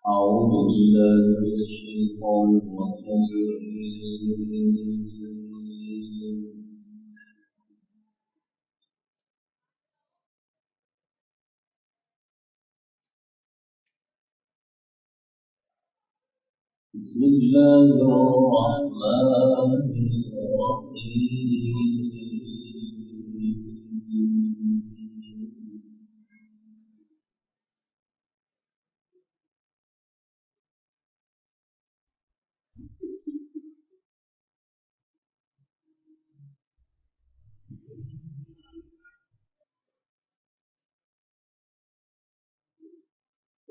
أعوذ بالله من الشيطان الرجيم. بسم الله الرحمن الرحيم.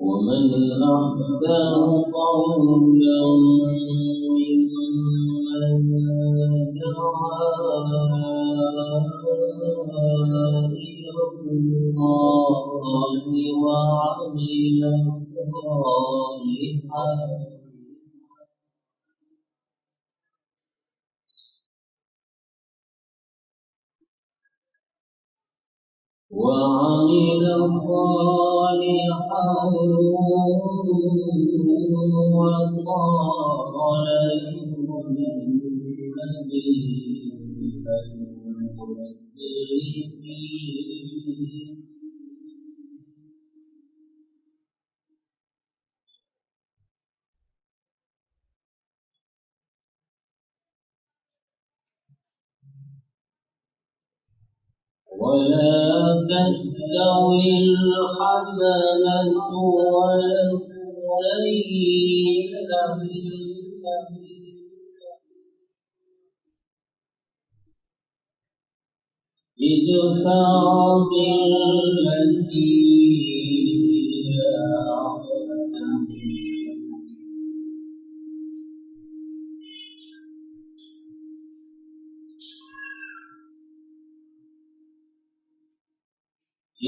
ومن أحسن قولا ممن دعا إلى الله وعمل صالحا وقال إنني من المسلمين. ولا تستوي الحسنة ولا السيئة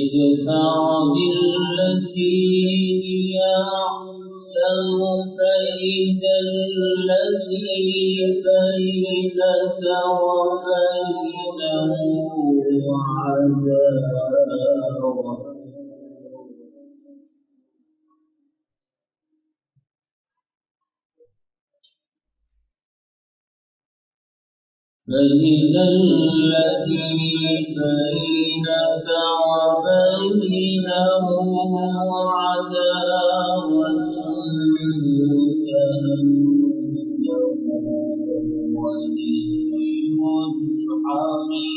ادفع بالتي هي أحسن فإذا الذي بينك وبينه عداوة كأنه ولي حميد.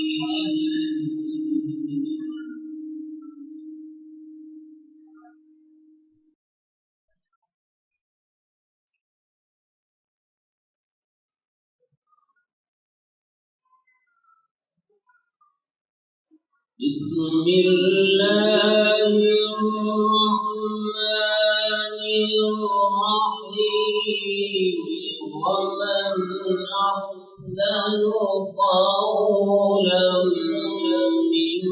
بسم الله الرحمن الرحيم. ومن أحسن قولا ممن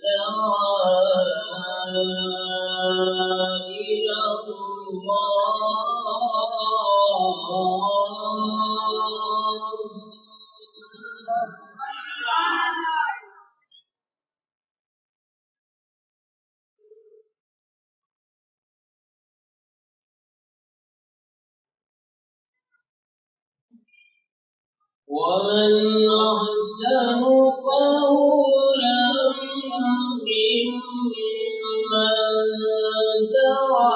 دعا إلى ومن أحسن قولا ممن دعا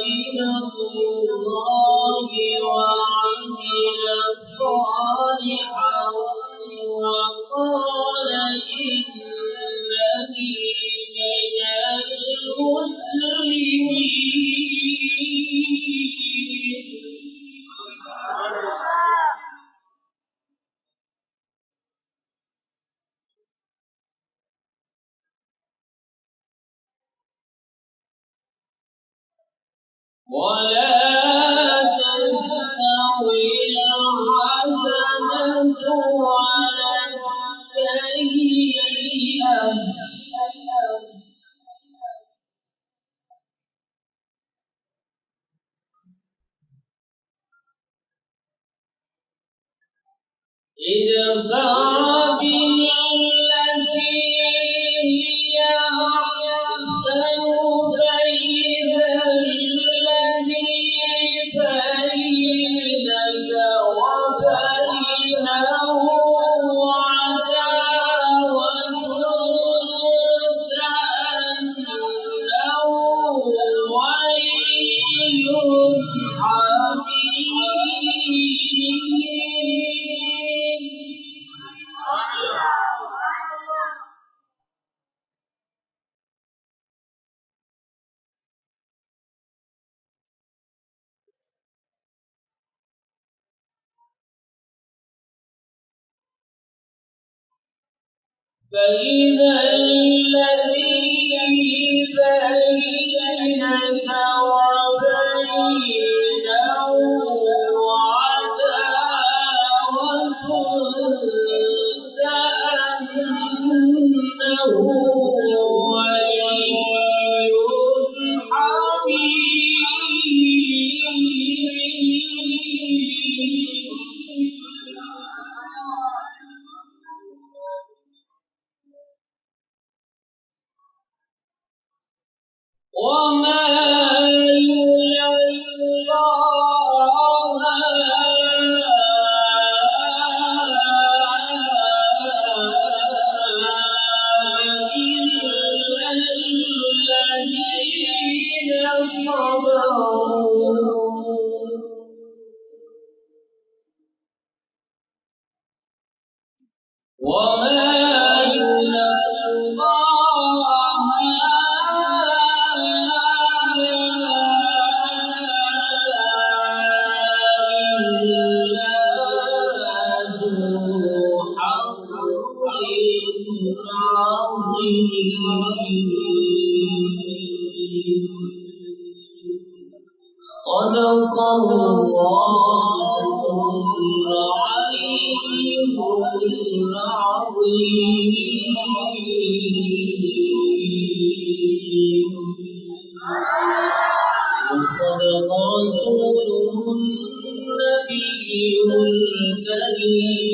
إلى الله وعمل صالحا وقال إنني من المسلمين. ولا تستوي الحسنة ولا السيئة ادفع بالتي فإذا الذي بينك وبينه عداوة كأنه ولي وما يلقاها إلا الذين صبروا وما صدق الله العلي العظيم وصدق رسوله النبي الكريم